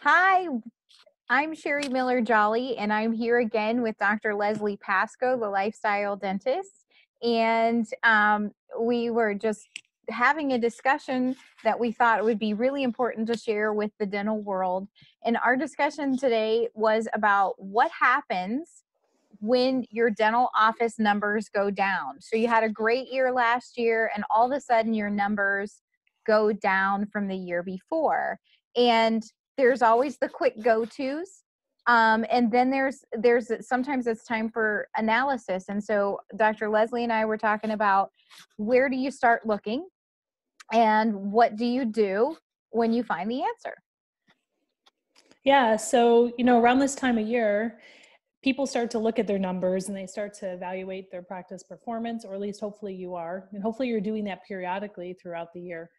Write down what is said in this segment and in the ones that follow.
Hi, I'm Sheri Jolly, and I'm here again with Dr. Leslie Pasco, the lifestyle dentist. And we were just having a discussion that we thought would be really important to share with the dental world. And our discussion today was about what happens when your dental office numbers go down. So you had a great year last year, and all of a sudden your numbers go down from the year before. And there's always the quick go-tos. And then there's sometimes it's time for analysis. And so Dr. Leslie and I were talking about, where do you start looking and what do you do when you find the answer? Yeah, so, around this time of year, people start to look at their numbers and they start to evaluate their practice performance, or at least hopefully you are. And hopefully you're doing that periodically throughout the year.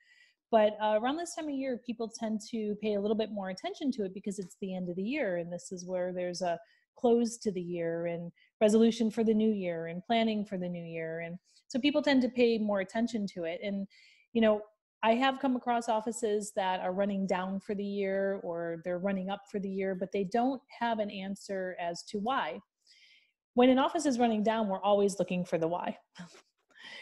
But around this time of year, people tend to pay a little bit more attention to it because it's the end of the year. And this is where there's a close to the year and resolution for the new year and planning for the new year. And so people tend to pay more attention to it. And, you know, I have come across offices that are running down for the year or they're running up for the year, but they don't have an answer as to why. When an office is running down, we're always looking for the why.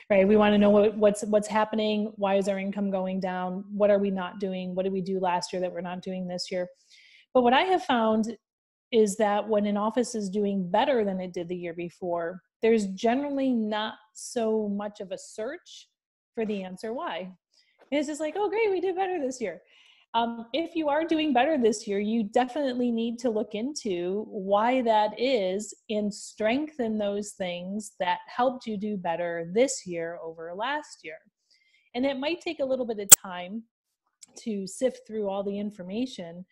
Right? We want to know what's happening. Why is our income going down? What are we not doing? What did we do last year that we're not doing this year? But what I have found is that when an office is doing better than it did the year before, there's generally not so much of a search for the answer why. And it's just like, oh, great, we did better this year. If you are doing better this year, you definitely need to look into why that is and strengthen those things that helped you do better this year over last year. And it might take a little bit of time to sift through all the information.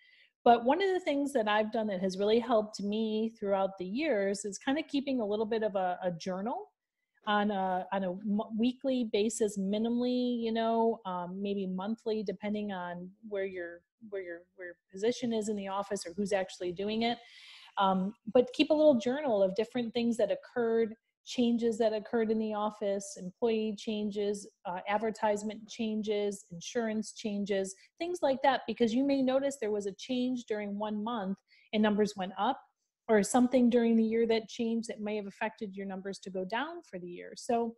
But one of the things that I've done that has really helped me throughout the years is kind of keeping a little bit of a journal on a weekly basis, minimally, maybe monthly, depending on where your position is in the office or who's actually doing it. But keep a little journal of different things that occurred, changes that occurred in the office, employee changes, advertisement changes, insurance changes, things like that, because you may notice there was a change during 1 month and numbers went up, or something during the year that changed that may have affected your numbers to go down for the year. So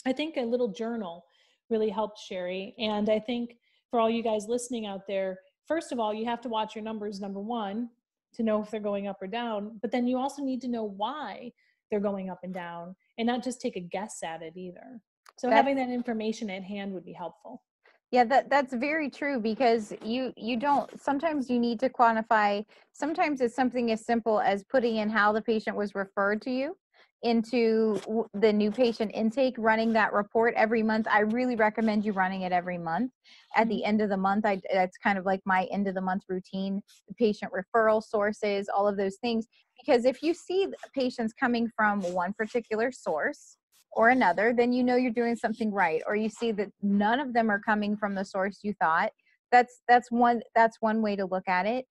I think a little journal really helped, Sheri. And I think for all you guys listening out there, first of all, you have to watch your numbers, number one, to know if they're going up or down. But then you also need to know why they're going up and down and not just take a guess at it either. So That's having that information at hand would be helpful. Yeah, that's very true, because you don't, sometimes you need to quantify. Sometimes it's something as simple as putting in how the patient was referred to you into the new patient intake, running that report every month. I really recommend you running it every month. At the end of the month, that's kind of like my end of the month routine, patient referral sources, all of those things. Because if you see patients coming from one particular source or another, then you know you're doing something right. Or you see that none of them are coming from the source you thought. That's one way to look at it.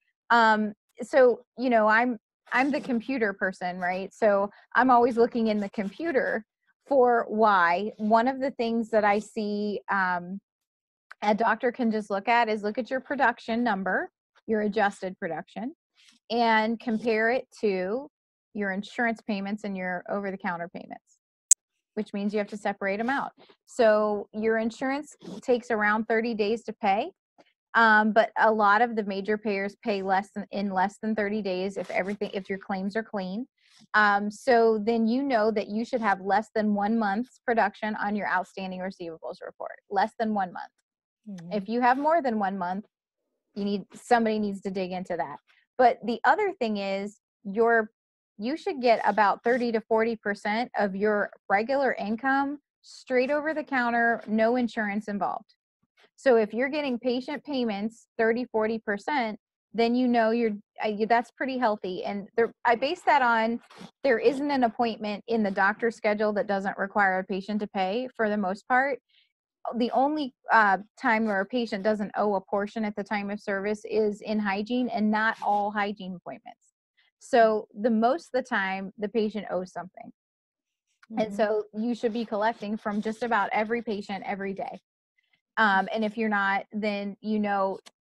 So I'm the computer person, right? So I'm always looking in the computer for why. One of the things that I see a doctor can just look at your production number, your adjusted production, and compare it to your insurance payments and your over-the-counter payments, which means you have to separate them out. So your insurance takes around 30 days to pay. But a lot of the major payers pay less than 30 days if your claims are clean. So then you know that you should have less than 1 month's production on your outstanding receivables report. Less than 1 month. Mm-hmm. If you have more than 1 month, somebody needs to dig into that. But the other thing is, you should get about 30 to 40% of your regular income straight over the counter, no insurance involved. So if you're getting patient payments 30-40%, then that's pretty healthy. And I base that on, there isn't an appointment in the doctor's schedule that doesn't require a patient to pay, for the most part. The only time where a patient doesn't owe a portion at the time of service is in hygiene, and not all hygiene appointments. So the most of the time, the patient owes something. And so you should be collecting from just about every patient every day. And if you're not, then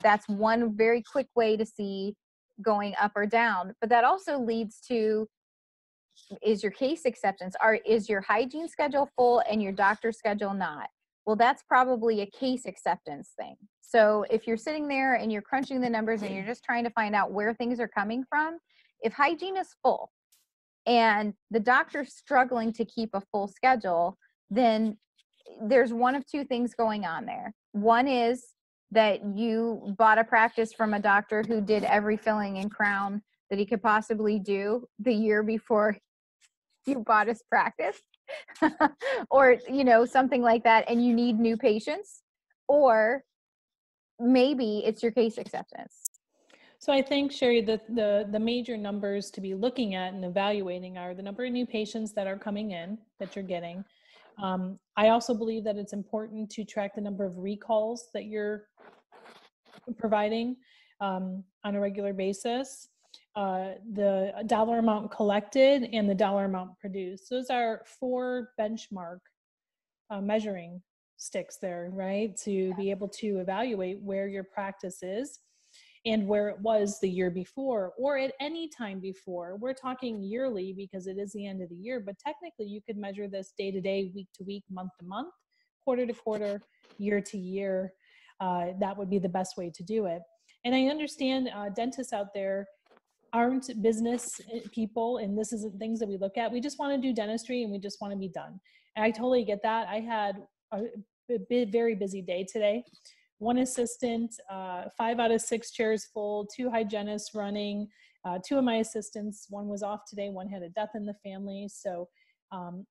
that's one very quick way to see going up or down. But that also leads to, is your case acceptance, is your hygiene schedule full and your doctor schedule not? Well, that's probably a case acceptance thing. So if you're sitting there and you're crunching the numbers and you're just trying to find out where things are coming from, if hygiene is full and the doctor's struggling to keep a full schedule, then there's one of two things going on there. One is that you bought a practice from a doctor who did every filling and crown that he could possibly do the year before you bought his practice, or something like that, and you need new patients, or maybe it's your case acceptance. So I think, Sheri, the major numbers to be looking at and evaluating are the number of new patients that are coming in that you're getting. I also believe that it's important to track the number of recalls that you're providing on a regular basis, the dollar amount collected, and the dollar amount produced. Those are 4 benchmark measuring sticks there, right? To be able to evaluate where your practice is and where it was the year before, or at any time before. We're talking yearly because it is the end of the year, but technically you could measure this day to day, week to week, month to month, quarter to quarter, year to year. That would be the best way to do it. And I understand dentists out there aren't business people, and this isn't things that we look at. We just want to do dentistry and we just want to be done. And I totally get that. I had a very busy day today. 1 assistant, 5 out of 6 chairs full, 2 hygienists running, 2 of my assistants, 1 was off today, 1 had a death in the family. So,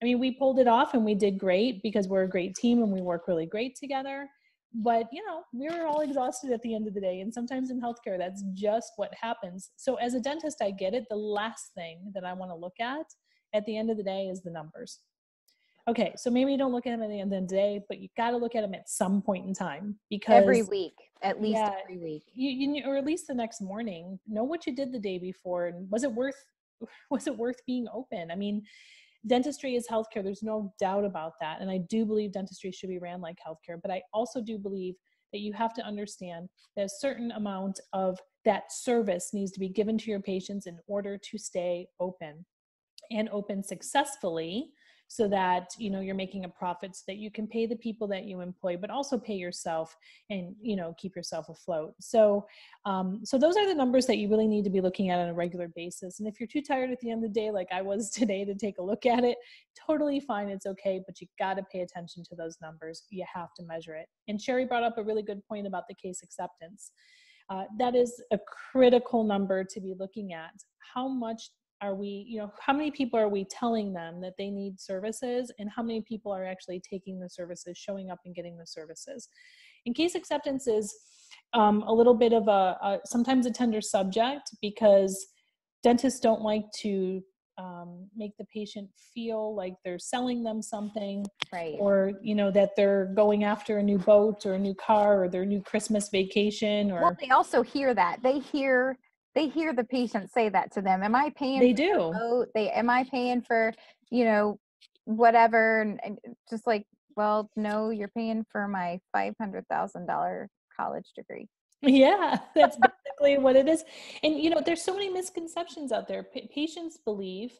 we pulled it off and we did great because we're a great team and we work really great together. But, we were all exhausted at the end of the day. And sometimes in healthcare, that's just what happens. So as a dentist, I get it. The last thing that I want to look at the end of the day is the numbers. Okay, so maybe you don't look at them at the end of the day, but you got to look at them at some point in time, because Every week, at least yeah, every week. You or at least the next morning, know what you did the day before, and was it worth being open? Dentistry is healthcare. There's no doubt about that. And I do believe dentistry should be ran like healthcare, but I also do believe that you have to understand that a certain amount of that service needs to be given to your patients in order to stay open and open successfully, so that you're making a profit, so that you can pay the people that you employ, but also pay yourself and keep yourself afloat. So those are the numbers that you really need to be looking at on a regular basis. And if you're too tired at the end of the day, like I was today, to take a look at it, totally fine, it's okay, but you got to pay attention to those numbers. You have to measure it. And Sheri brought up a really good point about the case acceptance. That is a critical number to be looking at. How much are we, how many people are we telling them that they need services, and how many people are actually taking the services, showing up and getting the services? And case acceptance is a little bit of sometimes a tender subject, because dentists don't like to make the patient feel like they're selling them something, Right. or that they're going after a new boat or a new car or their new Christmas vacation. Or Well, they also hear that. They hear the patient say that to them. Am I paying they for your do. boat? Am I paying for, whatever? And just like, well, no, you're paying for my $500,000 college degree. Yeah, that's basically what it is. And there's so many misconceptions out there. Patients believe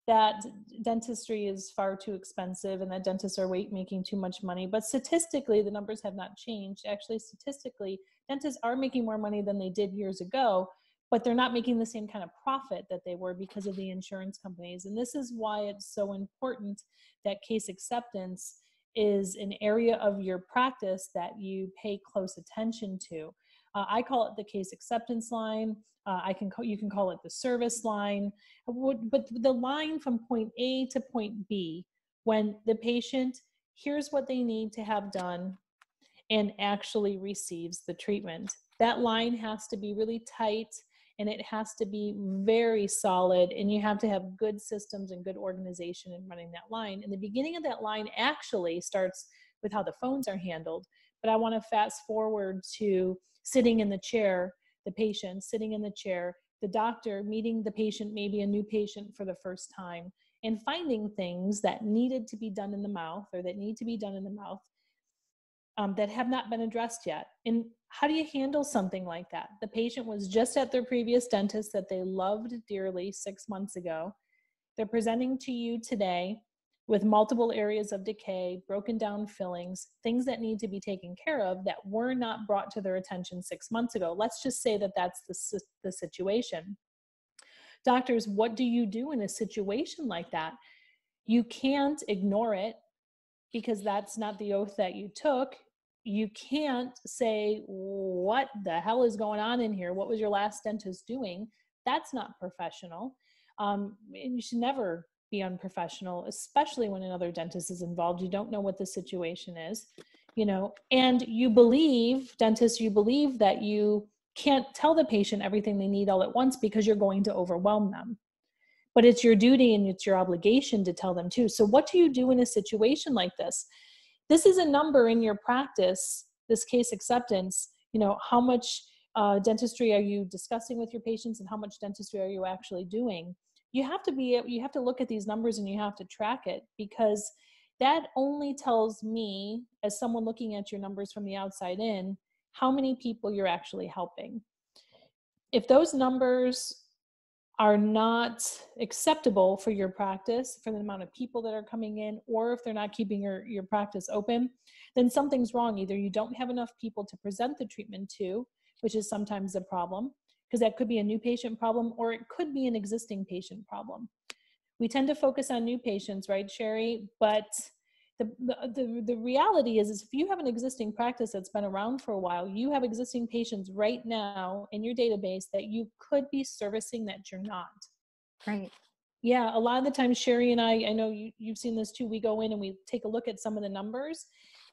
that dentistry is far too expensive and that dentists are making too much money. But statistically, the numbers have not changed. Actually, statistically, dentists are making more money than they did years ago, but they're not making the same kind of profit that they were because of the insurance companies. And this is why it's so important that case acceptance is an area of your practice that you pay close attention to. I call it the case acceptance line. You can call it the service line, but the line from point A to point B, when the patient hears what they need to have done and actually receives the treatment. That line has to be really tight, and it has to be very solid, and you have to have good systems and good organization in running that line. And the beginning of that line actually starts with how the phones are handled. But I want to fast forward to sitting in the chair, the patient sitting in the chair, the doctor meeting the patient, maybe a new patient for the first time, and finding things that needed to be done in the mouth, or that need to be done in the mouth, that have not been addressed yet. And how do you handle something like that? The patient was just at their previous dentist that they loved dearly 6 months ago. They're presenting to you today with multiple areas of decay, broken down fillings, things that need to be taken care of that were not brought to their attention 6 months ago. Let's just say that that's the situation. Doctors, what do you do in a situation like that? You can't ignore it because that's not the oath that you took. You can't say, what the hell is going on in here? What was your last dentist doing? That's not professional. And you should never be unprofessional, especially when another dentist is involved. You don't know what the situation is, and you believe, dentists, you believe that you can't tell the patient everything they need all at once because you're going to overwhelm them. But it's your duty and it's your obligation to tell them too. So what do you do in a situation like this? This is a number in your practice, this case acceptance, how much dentistry are you discussing with your patients and how much dentistry are you actually doing? You have to look at these numbers and you have to track it, because that only tells me, as someone looking at your numbers from the outside in, how many people you're actually helping. If those numbers are not acceptable for your practice, for the amount of people that are coming in, or if they're not keeping your practice open, then something's wrong. Either you don't have enough people to present the treatment to, which is sometimes a problem, because that could be a new patient problem, or it could be an existing patient problem. We tend to focus on new patients, right, Sheri? But the reality is if you have an existing practice that's been around for a while, you have existing patients right now in your database that you could be servicing that you're not. Right. Yeah, a lot of the times, Sheri and I know you've seen this too, we go in and we take a look at some of the numbers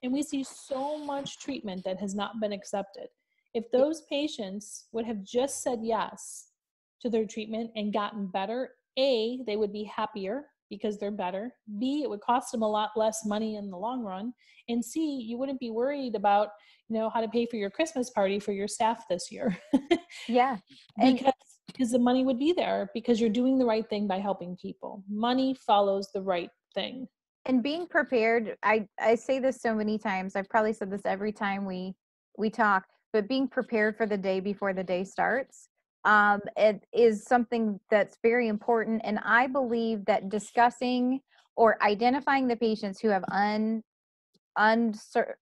and we see so much treatment that has not been accepted. If those patients would have just said yes to their treatment and gotten better, A, they would be happier because they're better. B, it would cost them a lot less money in the long run. And C, you wouldn't be worried about, how to pay for your Christmas party for your staff this year. Yeah. And because the money would be there because you're doing the right thing by helping people. Money follows the right thing. and being prepared, I say this so many times. I've probably said this every time we talk, but being prepared for the day before the day starts, it is something that's very important. And I believe that discussing or identifying the patients who have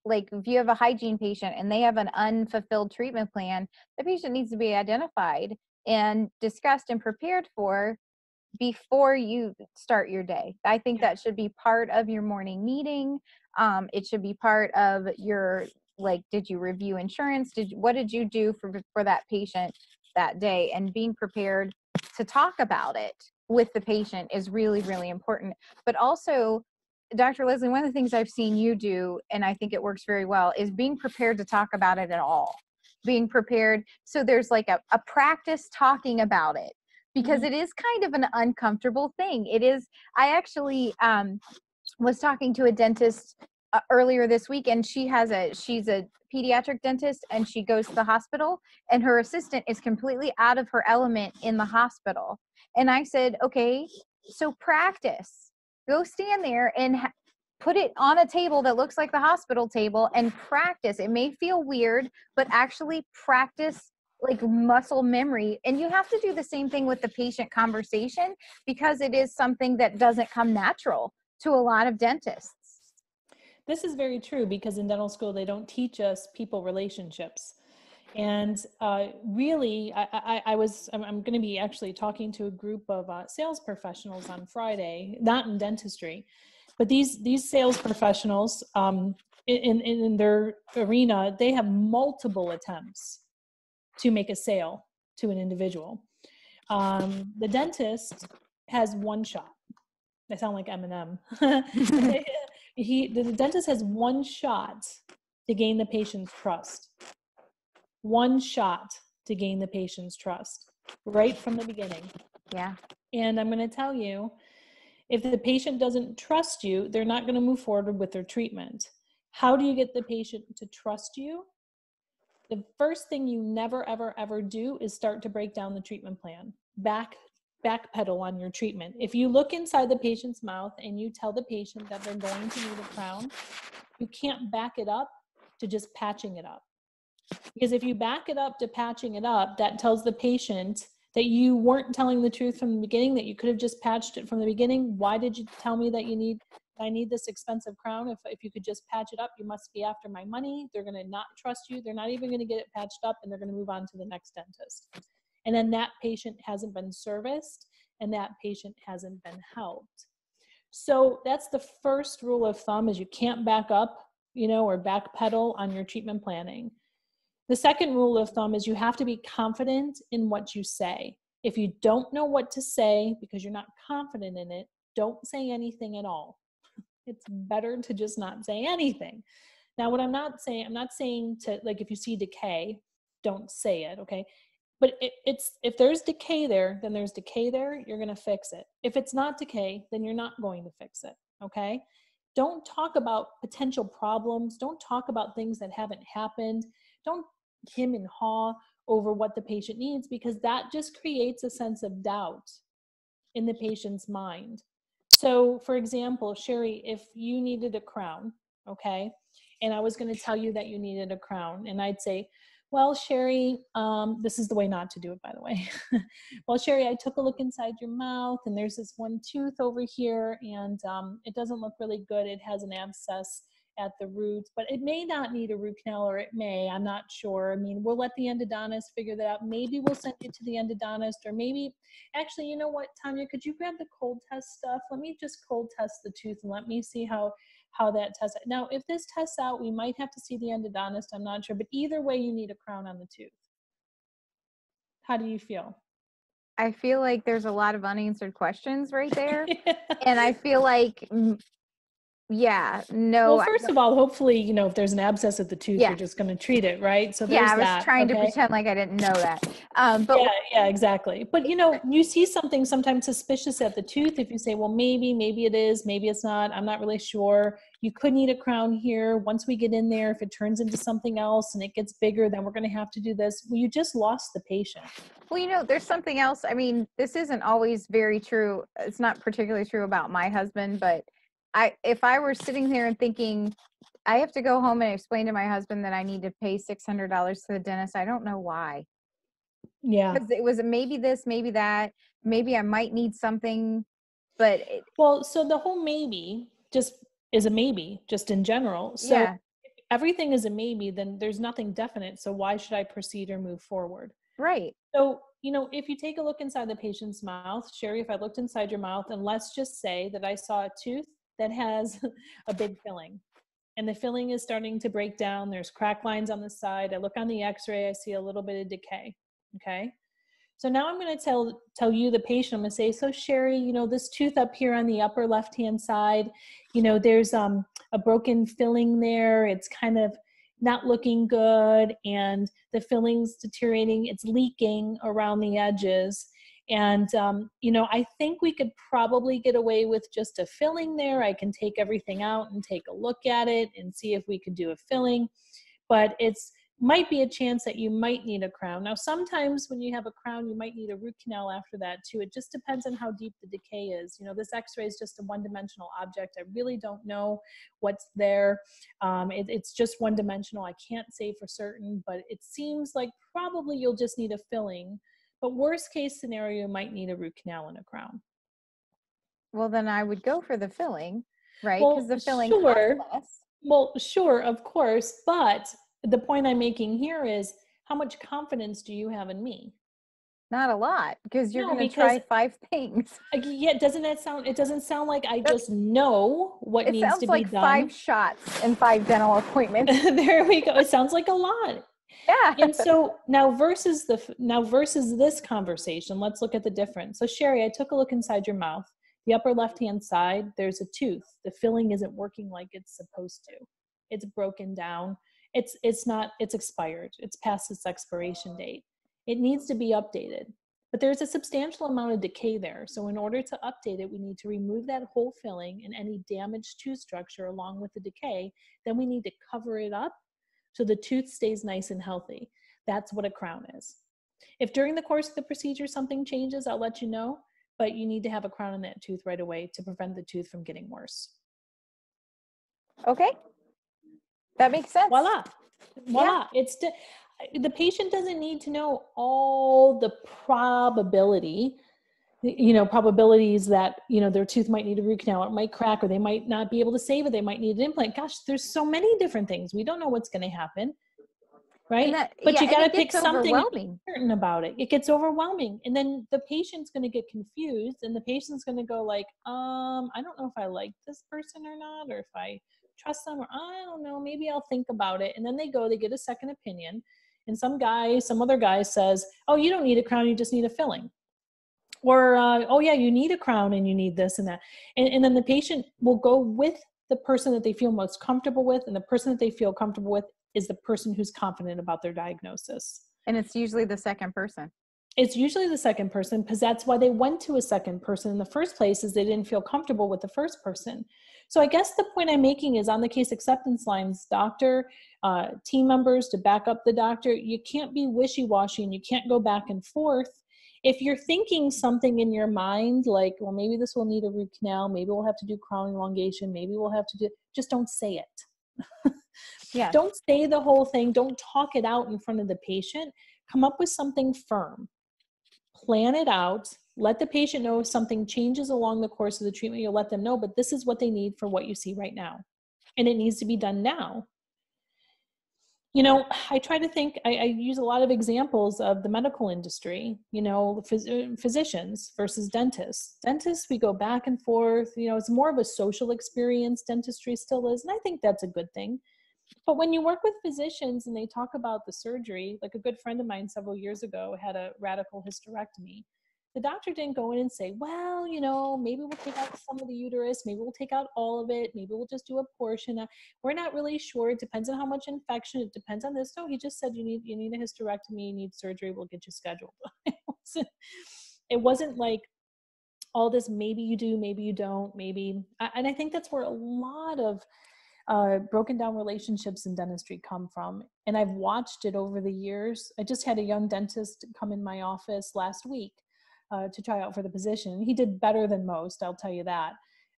like if you have a hygiene patient and they have an unfulfilled treatment plan, the patient needs to be identified and discussed and prepared for before you start your day. I think that should be part of your morning meeting. It should be part of your, like, did you review insurance? What did you do for that patient that day? And being prepared to talk about it with the patient is really, really important. But also, Dr. Leslie, one of the things I've seen you do, and I think it works very well, is being prepared to talk about it at all. Being prepared. So there's like a practice talking about it, because it is kind of an uncomfortable thing. It is. I actually was talking to a dentist earlier this week, and she's a pediatric dentist, and she goes to the hospital, and her assistant is completely out of her element in the hospital. And I said, okay, so practice. Go stand there and put it on a table that looks like the hospital table and practice. It may feel weird, but actually practice like muscle memory. And you have to do the same thing with the patient conversation, because it is something that doesn't come natural to a lot of dentists. This is very true, because in dental school, they don't teach us people relationships. And really, I'm going to be actually talking to a group of sales professionals on Friday, not in dentistry, but these sales professionals in their arena, they have multiple attempts to make a sale to an individual. The dentist has one shot. I sound like Eminem. The dentist has one shot to gain the patient's trust. One shot to gain the patient's trust right from the beginning. Yeah. And I'm going to tell you, if the patient doesn't trust you, they're not going to move forward with their treatment. How do you get the patient to trust you? The first thing you never, ever, ever do is start to break down the treatment plan. Backpedal on your treatment. If you look inside the patient's mouth and you tell the patient that they're going to need a crown, you can't back it up to just patching it up. Because if you back it up to patching it up, that tells the patient that you weren't telling the truth from the beginning, that you could have just patched it from the beginning. Why did you tell me that I need this expensive crown? If you could just patch it up, you must be after my money. They're going to not trust you. They're not even going to get it patched up, and they're going to move on to the next dentist. And then that patient hasn't been serviced, and that patient hasn't been helped. So that's the first rule of thumb, is you can't back up, or backpedal on your treatment planning. The second rule of thumb is you have to be confident in what you say. If you don't know what to say because you're not confident in it, don't say anything at all. It's better to just not say anything. Now, what I'm not saying to, like, if you see decay, don't say it, okay? But if there's decay there, then there's decay there, you're going to fix it. If it's not decay, then you're not going to fix it, okay? Don't talk about potential problems. Don't talk about things that haven't happened. Don't hem and haw over what the patient needs, because that just creates a sense of doubt in the patient's mind. So, for example, Sheri, if you needed a crown, okay, and I was going to tell you that you needed a crown, and I'd say, well, Sheri, this is the way not to do it, by the way. Well, Sheri, I took a look inside your mouth, and there's this one tooth over here, and it doesn't look really good. It has an abscess at the root, but it may not need a root canal, or it may, I'm not sure. I mean, we'll let the endodontist figure that out. Maybe we'll send you to the endodontist, or maybe, actually, you know what, Tanya, could you grab the cold test stuff? Let me just cold test the tooth and let me see how that tests. Now, if this tests out, we might have to see the endodontist, I'm not sure, but either way, you need a crown on the tooth. How do you feel? I feel like there's a lot of unanswered questions right there. And I feel like, yeah, no. Well, first of all, hopefully, if there's an abscess at the tooth, Yeah. you're just going to treat it, right? So Yeah, there's I was that. trying to Okay? pretend like I didn't know that. But Yeah, exactly. But you see something sometimes suspicious at the tooth. If you say, well, maybe it is, maybe it's not, I'm not really sure. You could need a crown here. Once we get in there, if it turns into something else and it gets bigger, then we're going to have to do this. Well, you just lost the patient. Well, there's something else. I mean, this isn't always very true. It's not particularly true about my husband, but if I were sitting there and thinking, I have to go home and explain to my husband that I need to pay $600 to the dentist, I don't know why. Yeah. Because it was maybe this, maybe that, maybe I might need something, but well, so the whole maybe just is a maybe, just in general. So yeah, if everything is a maybe, then there's nothing definite. So why should I proceed or move forward? right. So, if you take a look inside the patient's mouth, Sheri, if I looked inside your mouth, and let's just say that I saw a tooth that has a big filling, and the filling is starting to break down, there's crack lines on the side, I look on the x-ray, I see a little bit of decay, okay? So now I'm going to tell you, the patient, I'm going to say, so Sheri, this tooth up here on the upper left-hand side, there's a broken filling there. It's kind of not looking good, and the filling's deteriorating. It's leaking around the edges. And, I think we could probably get away with just a filling there. I can take everything out and take a look at it and see if we could do a filling. But it's might be a chance that you might need a crown. Now, sometimes when you have a crown, you might need a root canal after that too. It just depends on how deep the decay is. This x-ray is just a one-dimensional object. I really don't know what's there. It's just one-dimensional. I can't say for certain, but it seems like probably you'll just need a filling. But worst case scenario, you might need a root canal and a crown. Well, then I would go for the filling, right? Because Well, the filling sure. costs less. Well, sure, of course. But the point I'm making here is, how much confidence do you have in me? Not a lot, because you're No, going to because try 5 things. yeah, it doesn't sound like I just know what It needs to sounds be like 5 done. shots and 5 dental appointments. There we go. It sounds like a lot. Yeah. And so now versus this conversation, let's look at the difference. So Sheri, I took a look inside your mouth. The upper left-hand side, there's a tooth. The filling isn't working like it's supposed to. It's broken down. It's expired. It's past its expiration date. It needs to be updated. But there's a substantial amount of decay there. So in order to update it, we need to remove that whole filling and any damaged tooth structure along with the decay. Then we need to cover it up so the tooth stays nice and healthy. That's what a crown is. If during the course of the procedure something changes, I'll let you know, but you need to have a crown on that tooth right away to prevent the tooth from getting worse. Okay. That makes sense. Voila. Voila. Yeah. The patient doesn't need to know all the probabilities that, their tooth might need a root canal, or it might crack, or they might not be able to save it. They might need an implant. Gosh, there's so many different things. We don't know what's going to happen. And Right. that, But yeah, you and got to it pick gets something and be overwhelming. certain about it. It gets overwhelming. And then the patient's going to get confused, and the patient's going to go like, I don't know if I like this person or not, or if I trust them, or I don't know, maybe I'll think about it. And then they get a second opinion. And some other guy says, oh, you don't need a crown, you just need a filling. Or, oh yeah, you need a crown and you need this and that. And then the patient will go with the person that they feel most comfortable with. And the person that they feel comfortable with is the person who's confident about their diagnosis. And it's usually the second person. It's usually the second person, because that's why they went to a second person in the first place, is they didn't feel comfortable with the first person. So I guess the point I'm making is, on the case acceptance lines, doctor, team members to back up the doctor, you can't be wishy-washy and you can't go back and forth. If you're thinking something in your mind, like, well, maybe this will need a root canal, maybe we'll have to do crown elongation, maybe we'll have to do, just don't say it. Yeah. Don't say the whole thing. Don't talk it out in front of the patient. Come up with something firm. Plan it out. Let the patient know if something changes along the course of the treatment. You'll let them know, but this is what they need for what you see right now. And it needs to be done now. I try to think, I use a lot of examples of the medical industry, physicians versus dentists. Dentists, we go back and forth, it's more of a social experience, dentistry still is. And I think that's a good thing. But when you work with physicians and they talk about the surgery, like a good friend of mine several years ago had a radical hysterectomy. The doctor didn't go in and say, well, maybe we'll take out some of the uterus, maybe we'll take out all of it, maybe we'll just do a portion. We're not really sure. It depends on how much infection. It depends on this. No, he just said, you need a hysterectomy, you need surgery, we'll get you scheduled. It wasn't like all this, maybe you do, maybe you don't, maybe. And I think that's where a lot of broken down relationships in dentistry come from. And I've watched it over the years. I just had a young dentist come in my office last week to try out for the position. He did better than most, I'll tell you that.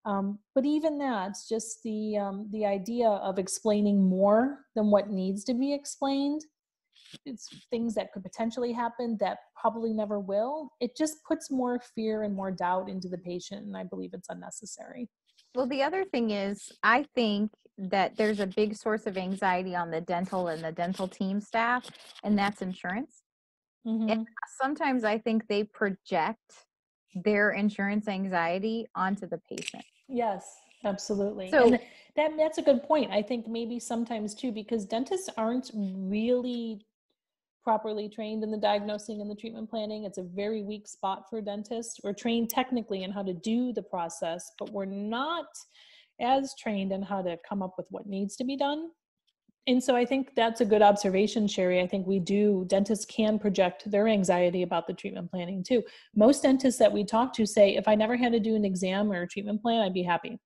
But even that's just the idea of explaining more than what needs to be explained. It's things that could potentially happen that probably never will. It just puts more fear and more doubt into the patient, and I believe it's unnecessary. Well, the other thing is, I think that there's a big source of anxiety on the dental and the dental team staff, and that's insurance. Mm-hmm. And sometimes I think they project their insurance anxiety onto the patient. Yes, absolutely. So, And that's a good point. I think maybe sometimes too, because dentists aren't really properly trained in the diagnosing and the treatment planning. It's a very weak spot for dentists. We're trained technically in how to do the process, but we're not as trained in how to come up with what needs to be done. And so I think that's a good observation, Sheri. I think dentists can project their anxiety about the treatment planning too. Most dentists that we talk to say, if I never had to do an exam or a treatment plan, I'd be happy.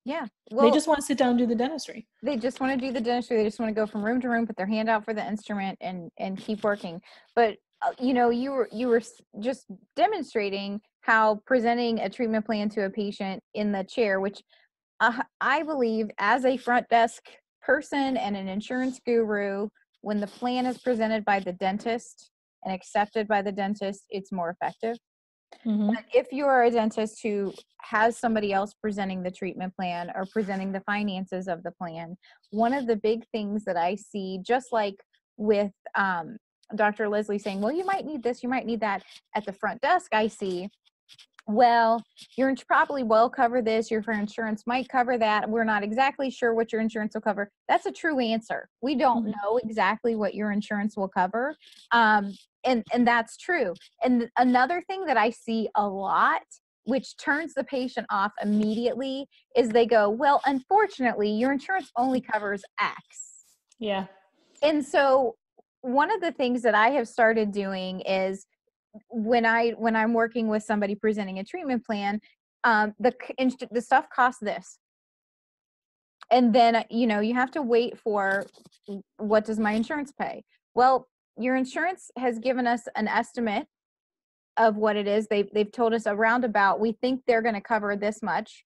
yeah, They just want to sit down and do the dentistry. They just want to do the dentistry. They just want to go from room to room, put their hand out for the instrument, and keep working. But you were just demonstrating how presenting a treatment plan to a patient in the chair, which I believe, as a front desk person and an insurance guru, when the plan is presented by the dentist and accepted by the dentist, it's more effective. Mm-hmm. But if you are a dentist who has somebody else presenting the treatment plan or presenting the finances of the plan, one of the big things that I see, just like with Dr. Leslie saying, well, you might need this, you might need that, at the front desk, I see, well, your probably will cover this, your insurance might cover that, we're not exactly sure what your insurance will cover. That's a true answer. We don't know exactly what your insurance will cover. And that's true. And another thing that I see a lot, which turns the patient off immediately, is they go, well, unfortunately, your insurance only covers X. Yeah. And so one of the things that I have started doing is, when I'm working with somebody presenting a treatment plan, the stuff costs this, and then you have to wait for, what does my insurance pay? Well, your insurance has given us an estimate of what it is. They've told us a roundabout. We think they're going to cover this much,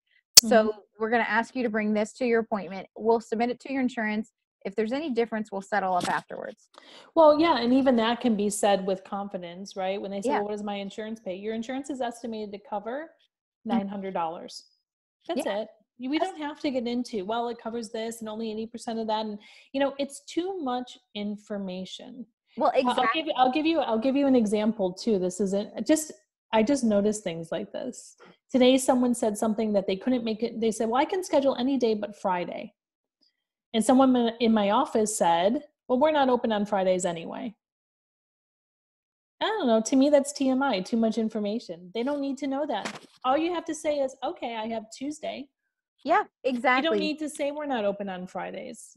so we're going to ask you to bring this to your appointment. We'll submit it to your insurance. If there's any difference, we'll settle up afterwards. Well, yeah, and even that can be said with confidence, right? When they say, Yeah. well, what does my insurance pay? Your insurance is estimated to cover Mm. $900. That's Yeah. it. We don't have to get into, well, it covers this and only 80% of that. And, it's too much information. Well, I'll exactly. I'll give you an example too. This isn't just, I just noticed things like this. Today, someone said something that they couldn't make it. They said, well, I can schedule any day but Friday. And someone in my office said, well, we're not open on Fridays anyway. I don't know. To me, that's TMI, too much information. They don't need to know that. All you have to say is, okay, I have Tuesday. Yeah, You don't exactly. need to say we're not open on Fridays.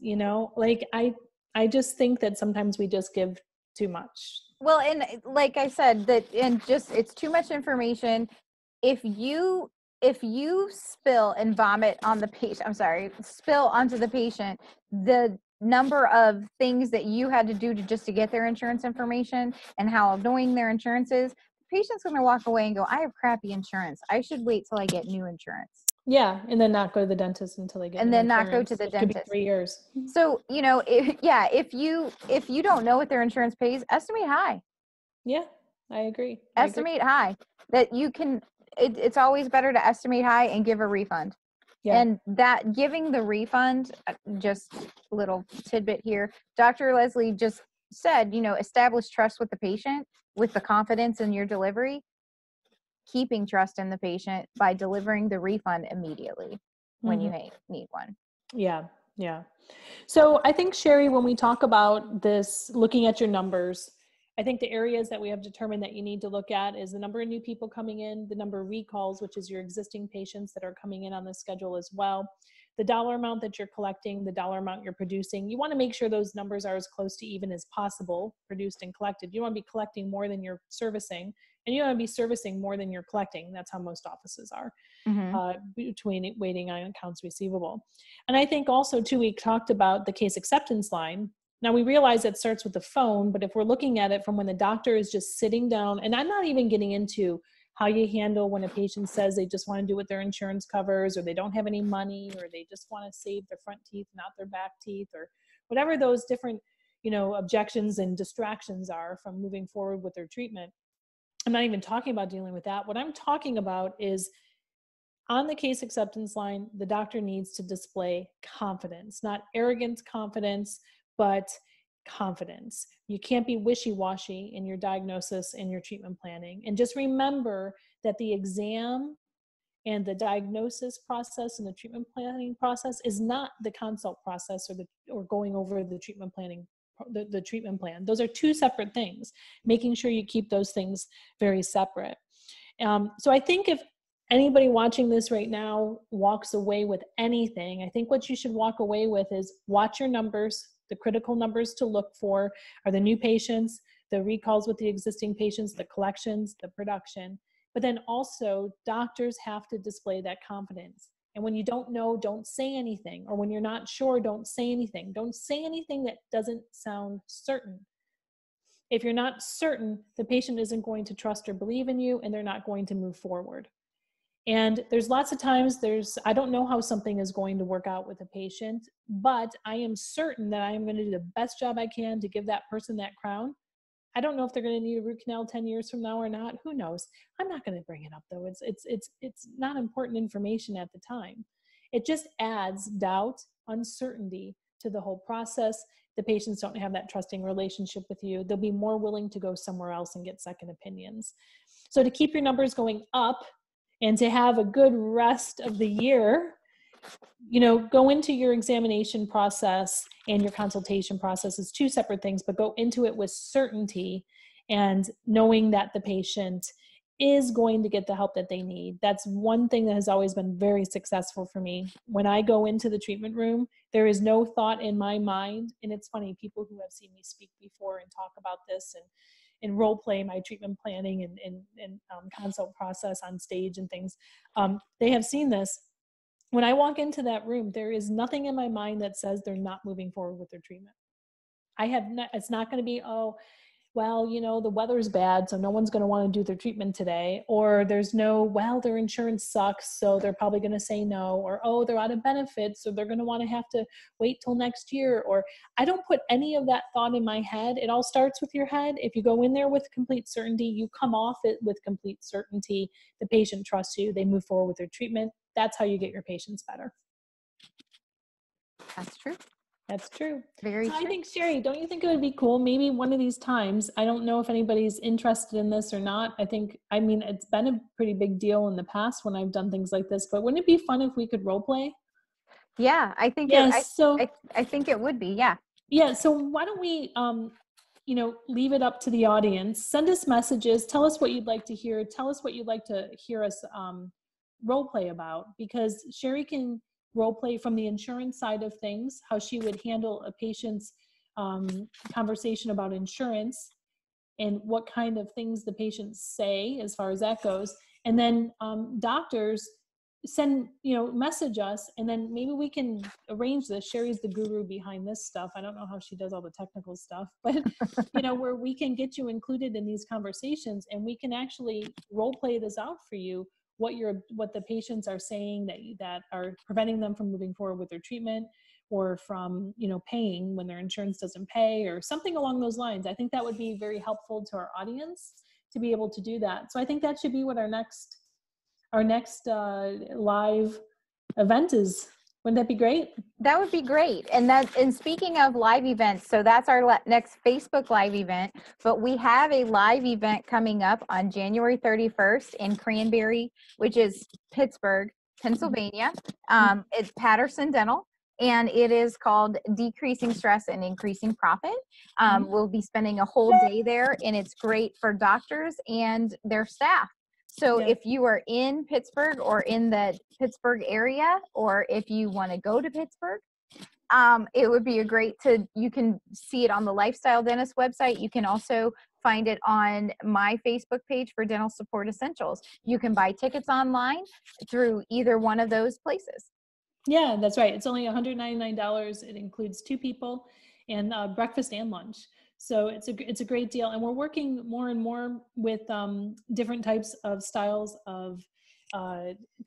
Like I just think that sometimes we just give too much. Well, and like I said, it's too much information. If you spill and vomit on the patient, I'm sorry, spill onto the patient the number of things that you had to do to get their insurance information and how annoying their insurance is, the patient's going to walk away and go, I have crappy insurance. I should wait till I get new insurance. Yeah, and then not go to the dentist until they get And new then not go to insurance, the which could be dentist. 3 years. So, if you don't know what their insurance pays, estimate high. Yeah, I agree. Estimate high. That you can it's always better to estimate high and give a refund. Yeah. And that giving the refund, just little tidbit here, Dr. Leslie just said, establish trust with the patient with the confidence in your delivery, keeping trust in the patient by delivering the refund immediately when you need one. Yeah. Yeah. So I think, Sheri, when we talk about this, looking at your numbers, I think the areas that we have determined that you need to look at is the number of new people coming in, the number of recalls, which is your existing patients that are coming in on the schedule as well, the dollar amount that you're collecting, the dollar amount you're producing. You want to make sure those numbers are as close to even as possible, produced and collected. You want to be collecting more than you're servicing, and you want to be servicing more than you're collecting. That's how most offices are. Between waiting on accounts receivable. And I think also too, we talked about the case acceptance line. Now we realize it starts with the phone, but if we're looking at it from when the doctor is just sitting down, and I'm not even getting into how you handle when a patient says they just want to do what their insurance covers, or they don't have any money, or they just want to save their front teeth, not their back teeth, or whatever those different, objections and distractions are from moving forward with their treatment. I'm not even talking about dealing with that. What I'm talking about is on the case acceptance line, the doctor needs to display confidence, not arrogant confidence, but confidence. You can't be wishy-washy in your diagnosis and your treatment planning. And just remember that the exam and the diagnosis process and the treatment planning process is not the consult process or going over the treatment planning, the treatment plan. Those are two separate things, making sure you keep those things very separate. So I think if anybody watching this right now walks away with anything, I think what you should walk away with is watch your numbers. The critical numbers to look for are the new patients, the recalls with the existing patients, the collections, the production. But then also doctors have to display that confidence. And when you don't know, don't say anything. Or when you're not sure, don't say anything. Don't say anything that doesn't sound certain. If you're not certain, the patient isn't going to trust or believe in you, and they're not going to move forward. And there's lots of times I don't know how something is going to work out with a patient, but I am certain that I am going to do the best job I can to give that person that crown. I don't know if they're going to need a root canal 10 years from now or not. Who knows? I'm not going to bring it up though. It's not important information at the time. It just adds doubt, uncertainty to the whole process. The patients don't have that trusting relationship with you. They'll be more willing to go somewhere else and get second opinions. So to keep your numbers going up, and to have a good rest of the year, go into your examination process and your consultation process as two separate things, but go into it with certainty and knowing that the patient is going to get the help that they need. That's one thing that has always been very successful for me. When I go into the treatment room, there is no thought in my mind. And it's funny, people who have seen me speak before and talk about this and role play my treatment planning and consult process on stage and things, they have seen this. When I walk into that room, there is nothing in my mind that says they're not moving forward with their treatment. It's not going to be, oh, well, you know, the weather's bad, so no one's going to want to do their treatment today. Or there's no, well, their insurance sucks, so they're probably going to say no. Or, oh, they're out of benefits, so they're going to want to have to wait till next year. Or I don't put any of that thought in my head. It all starts with your head. If you go in there with complete certainty, you come off it with complete certainty. The patient trusts you. They move forward with their treatment. That's how you get your patients better. That's true. That's true. Very So true. I think, Sheri, don't you think it would be cool? Maybe one of these times, I don't know if anybody's interested in this or not. I mean, it's been a pretty big deal in the past when I've done things like this, but wouldn't it be fun if we could role play? Yeah, I think Yes. I think it would be. Yeah. Yeah. So why don't we, you know, leave it up to the audience, send us messages, tell us what you'd like to hear, tell us what you'd like to hear us role play about, because Sheri can role play from the insurance side of things, how she would handle a patient's conversation about insurance and what kind of things the patients say as far as that goes. And then doctors send, you know, message us, and then maybe we can arrange this. Sheri's the guru behind this stuff. I don't know how she does all the technical stuff, but you know, where we can get you included in these conversations, and we can actually role play this out for you, what the patients are saying that are preventing them from moving forward with their treatment, or from, you know, paying when their insurance doesn't pay, or something along those lines. I think that would be very helpful to our audience to be able to do that. So I think that should be what our next live event is. Wouldn't that be great? That would be great. And speaking of live events, so that's our next Facebook live event, but we have a live event coming up on January 31st in Cranberry, which is Pittsburgh, Pennsylvania. It's Patterson Dental, and it is called Decreasing Stress and Increasing Profit. We'll be spending a whole day there, and it's great for doctors and their staff. So if you are in Pittsburgh or in the Pittsburgh area, or if you want to go to Pittsburgh, it would be you can see it on the Lifestyle Dentist website. You can also find it on my Facebook page for Dental Support Essentials. You can buy tickets online through either one of those places. Yeah, that's right. It's only $199. It includes 2 people and breakfast and lunch. So it's a great deal. And we're working more and more with different types of styles of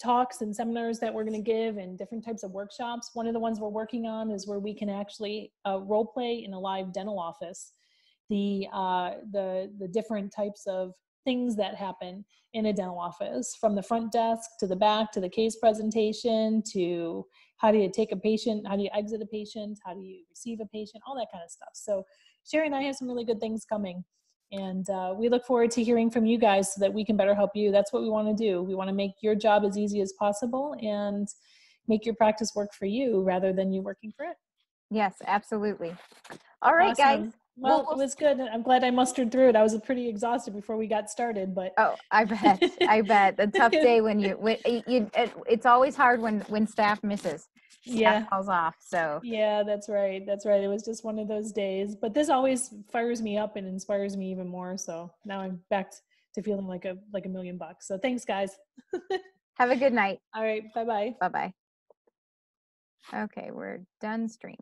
talks and seminars that we're going to give, and different types of workshops. One of the ones we're working on is where we can actually role play in a live dental office the different types of things that happen in a dental office, from the front desk to the back, to the case presentation, to how do you take a patient, how do you exit a patient, how do you receive a patient, all that kind of stuff. So Sheri and I have some really good things coming, and we look forward to hearing from you guys so that we can better help you. That's what we want to do. We want to make your job as easy as possible and make your practice work for you rather than you working for it. Yes, absolutely. All right, Awesome. guys. Well, it was good. I'm glad I mustered through it. I was pretty exhausted before we got started, but Oh, I bet. I bet. The tough day when it's always hard when staff misses. Staff calls off. So yeah, that's right. That's right. It was just one of those days, but this always fires me up and inspires me even more. So now I'm back to feeling like $1 million. So thanks, guys. Have a good night. All right. Bye-bye. Bye-bye. Okay, we're done streaming.